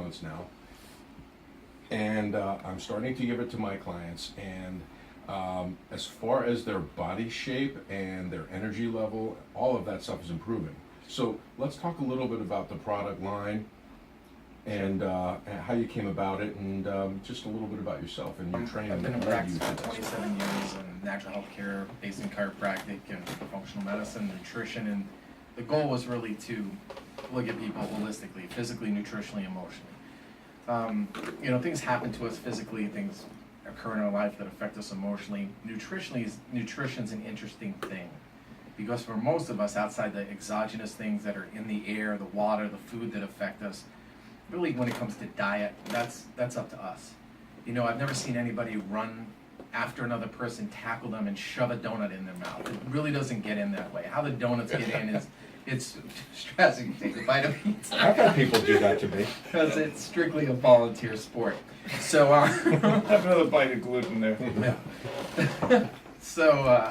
months now. And I'm starting to give it to my clients. And as far as their body shape and their energy level, all of that stuff is improving. So let's talk a little bit about the product line and how you came about it, and just a little bit about yourself and your training. I've been in practice for 27 years in natural health care, based in chiropractic and functional medicine, nutrition, and the goal was really to look at people holistically, physically, nutritionally, emotionally. You know, things happen to us physically, things occur in our life that affect us emotionally. Nutrition's an interesting thing, because for most of us, outside the exogenous things that are in the air, the water, the food that affect us, really when it comes to diet, that's up to us. You know, I've never seen anybody run after another person, tackle them, and shove a donut in their mouth. It really doesn't get in that way. How the donuts get in is, it's stressing. Take a bite of pizza. I've had people do that to me. Because it's strictly a volunteer sport. So, have another bite of gluten there. yeah. So,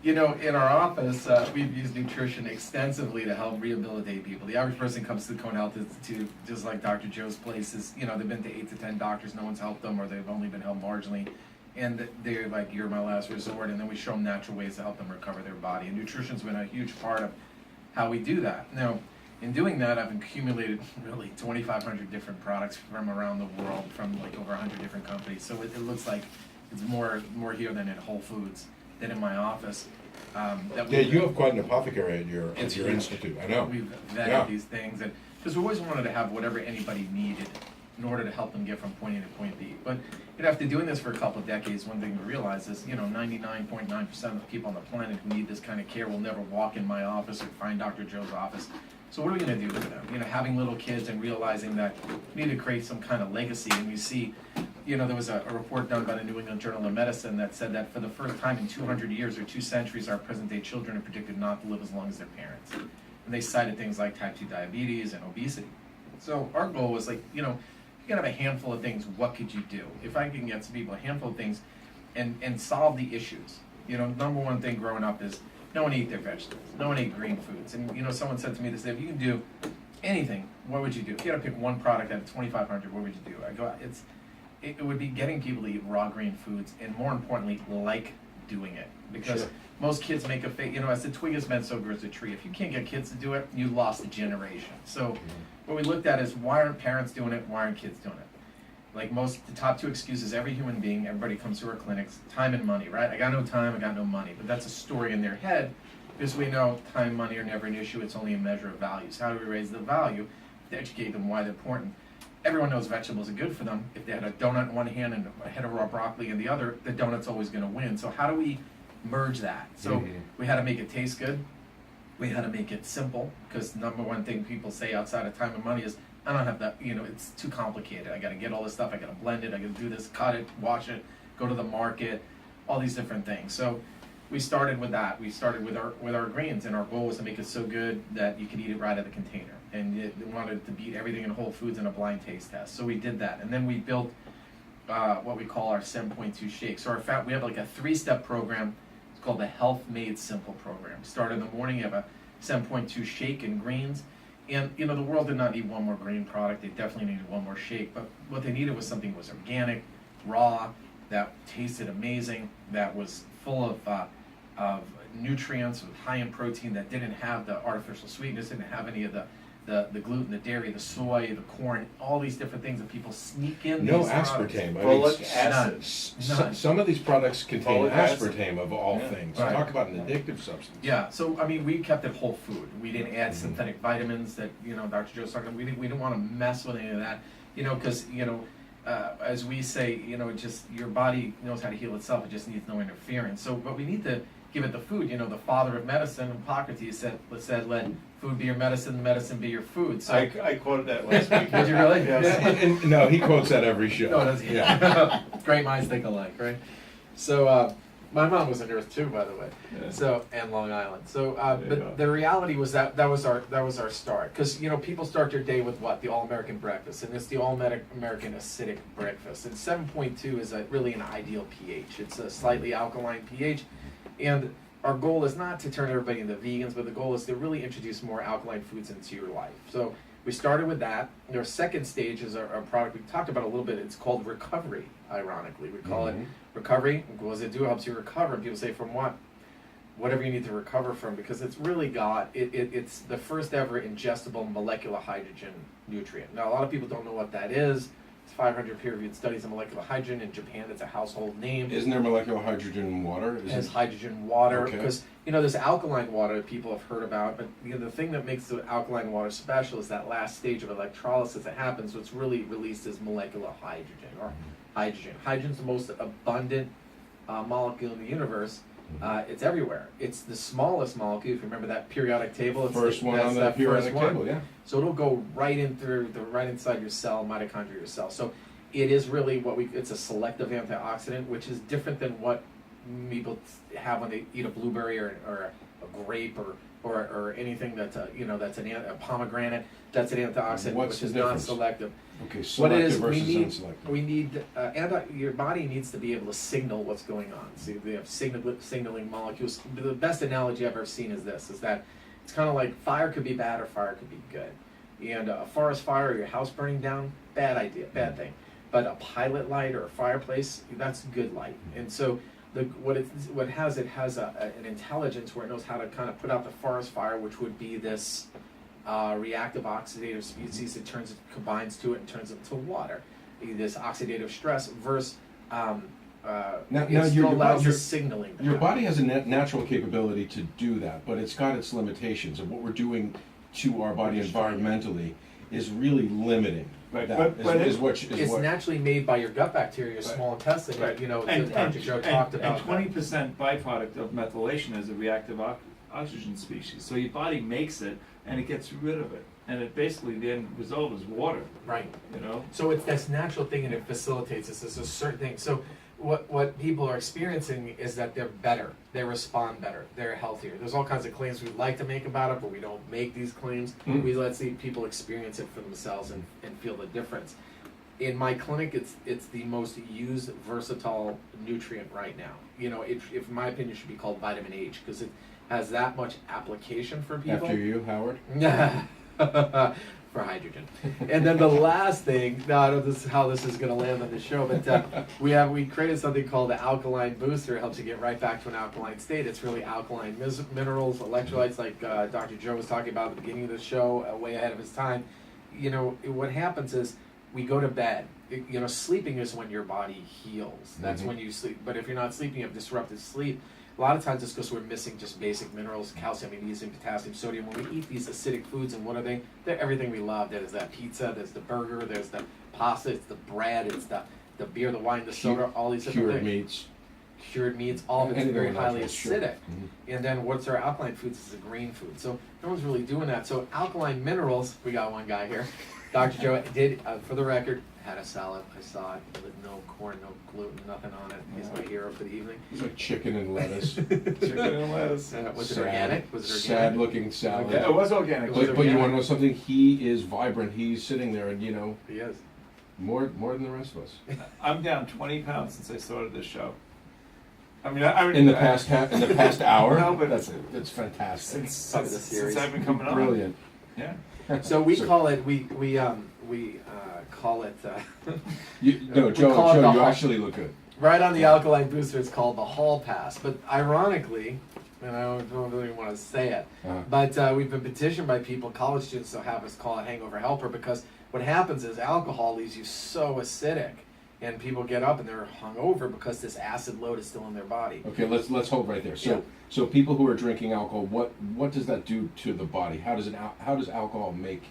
you know, in our office, we've used nutrition extensively to help rehabilitate people. The average person comes to the Cohn Health Institute, just like Dr. Joe's places. You know, they've been to 8 to 10 doctors, no one's helped them, or they've only been helped marginally. And they're like, you're my last resort. And then we show them natural ways to help them recover their body. And nutrition's been a huge part of how we do that. Now, in doing that, I've accumulated really 2,500 different products from around the world, from like over 100 different companies. So it looks like it's more here than at Whole Foods, than in my office. Yeah, you have quite an apothecary at your It's huge. Institute. I know. We've vetted these things, and because we always wanted to have whatever anybody needed in order to help them get from point A to point B. But you know, after doing this for a couple of decades, one thing to realize is, you know, 99.9% of the people on the planet who need this kind of care will never walk in my office or find Dr. Joe's office. So what are we going to do with them? You know, having little kids and realizing that we need to create some kind of legacy. And we see, you know, there was a report done by the New England Journal of Medicine that said that for the first time in 200 years or 2 centuries, our present-day children are predicted not to live as long as their parents. And they cited things like type 2 diabetes and obesity. So our goal was like, you know, you can have a handful of things, what could you do? If I can get some people a handful of things and solve the issues. You know, number one thing growing up is no one ate their vegetables, no one ate green foods. And you know, someone said to me, they said, if you can do anything, what would you do? If you had to pick one product out of 2,500, what would you do? I go, it would be getting people to eat raw green foods, and more importantly, like doing it. Because most kids make a you know, as the twig is bent, so grows the tree. If you can't get kids to do it, you lost a generation. So what we looked at is, why aren't parents doing it? Why aren't kids doing it? Like the top 2 excuses, every human being, everybody comes to our clinics, time and money, right? I got no time, I got no money. But that's a story in their head, because we know time and money are never an issue, it's only a measure of values. How do we raise the value? To educate them why they're important. Everyone knows vegetables are good for them. If they had a donut in one hand and a head of raw broccoli in the other, the donut's always going to win. So how do we merge that? So we had to make it taste good. We had to make it simple, because number one thing people say outside of time and money is, I don't have that, you know, it's too complicated. I got to get all this stuff, I got to blend it, I got to do this, cut it, wash it, go to the market, all these different things. So we started with that. We started with our greens, and our goal was to make it so good that you could eat it right out of the container. And we wanted to beat everything in Whole Foods in a blind taste test. So we did that. And then we built what we call our 7.2 shake. So we have like a 3-step program. It's called the Health Made Simple program. Start in the morning, you have a 7.2 shake and greens. And, you know, the world did not need one more green product. They definitely needed one more shake. But what they needed was something that was organic, raw, that tasted amazing, that was full of nutrients, with high in protein, that didn't have the artificial sweetness, didn't have any of the gluten, the dairy, the soy, the corn, all these different things that people sneak in. No these aspartame. Folic acid. None. Some of these products contain Folic acid. aspartame of all things. Right. Talk about an addictive substance. Yeah, so I mean, we kept it whole food. We didn't add synthetic vitamins that, you know, Dr. Joe's talking about. We didn't want to mess with any of that, you know, because, you know, as we say, you know, just your body knows how to heal itself. It just needs no interference. So, but we need to give it the food. You know, the father of medicine, Hippocrates, said, let food be your medicine, medicine be your food. So I quoted that last week. Did you really? Yes. And no, he quotes that every show. No, does he? Yeah. Great minds think alike, right? So my mom was a nurse too, by the way. Yeah. So, and Long Island. So, There you go. but the reality was that was our start, because, you know, people start their day with what? The All-American breakfast, and it's the All-American acidic breakfast. And 7.2 is really an ideal pH. It's a slightly alkaline pH, and our goal is not to turn everybody into vegans, but the goal is to really introduce more alkaline foods into your life. So we started with that. Our second stage is our product we talked about a little bit. It's called recovery, ironically. We call it recovery. What does it do? It helps you recover. And people say, from what? Whatever you need to recover from, because it's really it's the first ever ingestible molecular hydrogen nutrient. Now, a lot of people don't know what that is. It's 500 peer-reviewed studies of molecular hydrogen. In Japan, it's a household name. Isn't there molecular hydrogen in water? It has hydrogen water, Okay. because there's alkaline water that people have heard about, but the thing that makes the alkaline water special is that last stage of electrolysis that happens. What's really released is molecular hydrogen, or hydrogen. Hydrogen's the most abundant molecule in the universe. It's everywhere. It's the smallest molecule. If you remember that periodic table, it's First one on the that periodic first one. table, yeah. So it'll go right inside your cell, mitochondria, your cell. So it is really it's a selective antioxidant, which is different than what people have when they eat a blueberry or a grape or anything that's that's a pomegranate. That's an antioxidant, What's which the is difference? non-selective. Okay, What it selective is, versus we unselective. need your body needs to be able to signal what's going on. So they have signaling molecules. The best analogy I've ever seen is this: is that it's kind of like fire could be bad or fire could be good. And a forest fire or your house burning down, bad idea, bad thing. But a pilot light or a fireplace, that's good light. And so it has an intelligence where it knows how to kind of put out the forest fire, which would be this reactive oxidative species. It combines to it and turns it into water. This oxidative stress versus it still allows the signaling. Your body has a natural capability to do that, but it's got its limitations, and what we're doing to our body environmentally is really limiting. Right, That but It's naturally made by your gut bacteria, your small intestine. Right. Dr. Joe talked about and 20% byproduct of methylation is a reactive oxygen species. So your body makes it, and it gets rid of it, and it basically the end result is water. Right. So it's this natural thing, and it facilitates this. There's a certain thing. So what people are experiencing is that they're better, they respond better, they're healthier. There's all kinds of claims we'd like to make about it, but we don't make these claims. We let people experience it for themselves and feel the difference. In my clinic, it's the most used versatile nutrient right now. If in my opinion, it should be called vitamin H, because it has that much application for people. After you, Howard? For hydrogen. And then the last thing, now I don't know how this is going to land on the show, but we created something called the Alkaline Booster. It helps you get right back to an alkaline state. It's really alkaline minerals, electrolytes, like Dr. Joe was talking about at the beginning of the show, way ahead of his time. What happens is we go to bed. Sleeping is when your body heals. That's when you sleep. But if you're not sleeping, you have disrupted sleep. A lot of times it's because we're missing just basic minerals, calcium, magnesium, potassium, sodium. When we eat these acidic foods, and what are they? They're everything we love. There's that pizza, there's the burger, there's the pasta, it's the bread, it's the beer, the wine, the soda, all these different Cured things. meats. Cured meats, all of it's Anything very with highly natural, sure. acidic. And then what's our alkaline foods is the green food. So no one's really doing that. So alkaline minerals, we got one guy here. Dr. Joe did, for the record, had a salad. I saw it with no corn, no gluten, nothing on it. He's my hero for the evening. It's like chicken and lettuce. chicken and lettuce. Was it organic? Was it organic? Sad looking salad. Yeah, it was organic. But you want to know something? He is vibrant. He's sitting there, and He is. more than the rest of us. I'm down 20 pounds since I started this show. I mean, In the past hour. No, but that's fantastic. since I've been coming on. Brilliant. Yeah. So we call it call it Joe, you actually look good. right on the Alkaline Booster. It's called the Hall Pass. But ironically, and I don't really want to say it, but we've been petitioned by people, college students, to have us call it Hangover Helper, because what happens is alcohol leaves you so acidic, and people get up and they're hungover because this acid load is still in their body. Okay, let's hold right there. So people who are drinking alcohol, what does that do to the body? How does alcohol make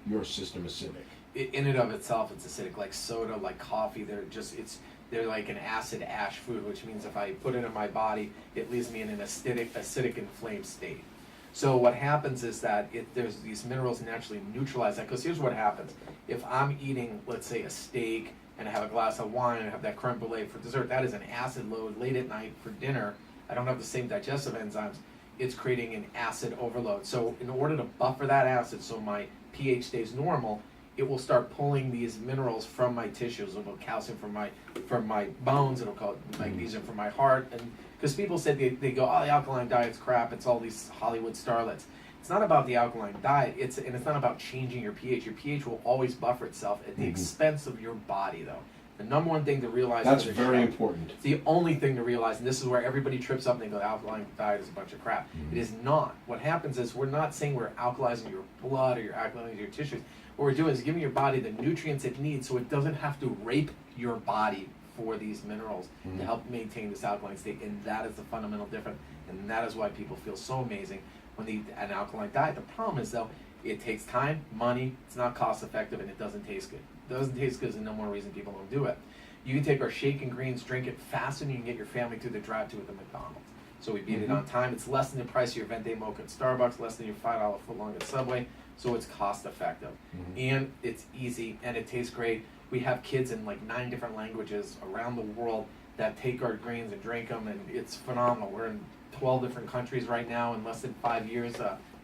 your system acidic? In and of itself, it's acidic, like soda, like coffee. They're like an acid ash food, which means if I put it in my body, it leaves me in an acidic inflamed state. So what happens is that there's these minerals naturally neutralize that. Because here's what happens: if I'm eating, let's say, a steak, and I have a glass of wine, and I have that creme brulee for dessert, that is an acid load late at night for dinner. I don't have the same digestive enzymes. It's creating an acid overload. So in order to buffer that acid so my pH stays normal, it will start pulling these minerals from my tissues. It'll go calcium from my bones. It'll call it magnesium from my heart. And because people said they go, oh, the alkaline diet's crap. It's all these Hollywood starlets. It's not about the alkaline diet. It's not about changing your pH. Your pH will always buffer itself at the expense of your body, though. The number one thing to realize. That's very important. It's the only thing to realize, and this is where everybody trips up and they go, alkaline diet is a bunch of crap. It is not. What happens is we're not saying we're alkalizing your blood or you're alkalizing your tissues. What we're doing is giving your body the nutrients it needs so it doesn't have to rape your body for these minerals to help maintain this alkaline state, and that is the fundamental difference, and that is why people feel so amazing when they eat an alkaline diet. The problem is, though, it takes time, money, it's not cost effective, and it doesn't taste good. It doesn't taste good is no more reason people don't do it. You can take our shake and greens, drink it faster than you can get your family through the drive-thru at the McDonald's. So we beat it on time. It's less than the price of your venti mocha at Starbucks, less than your $5 footlong at Subway, so it's cost effective. And it's easy, and it tastes great. We have kids in like 9 different languages around the world that take our greens and drink them, and it's phenomenal. We're in 12 different countries right now in less than 5 years,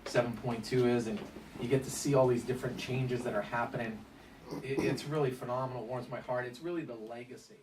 7.2 is, and you get to see all these different changes that are happening. It's really phenomenal, warms my heart. It's really the legacy.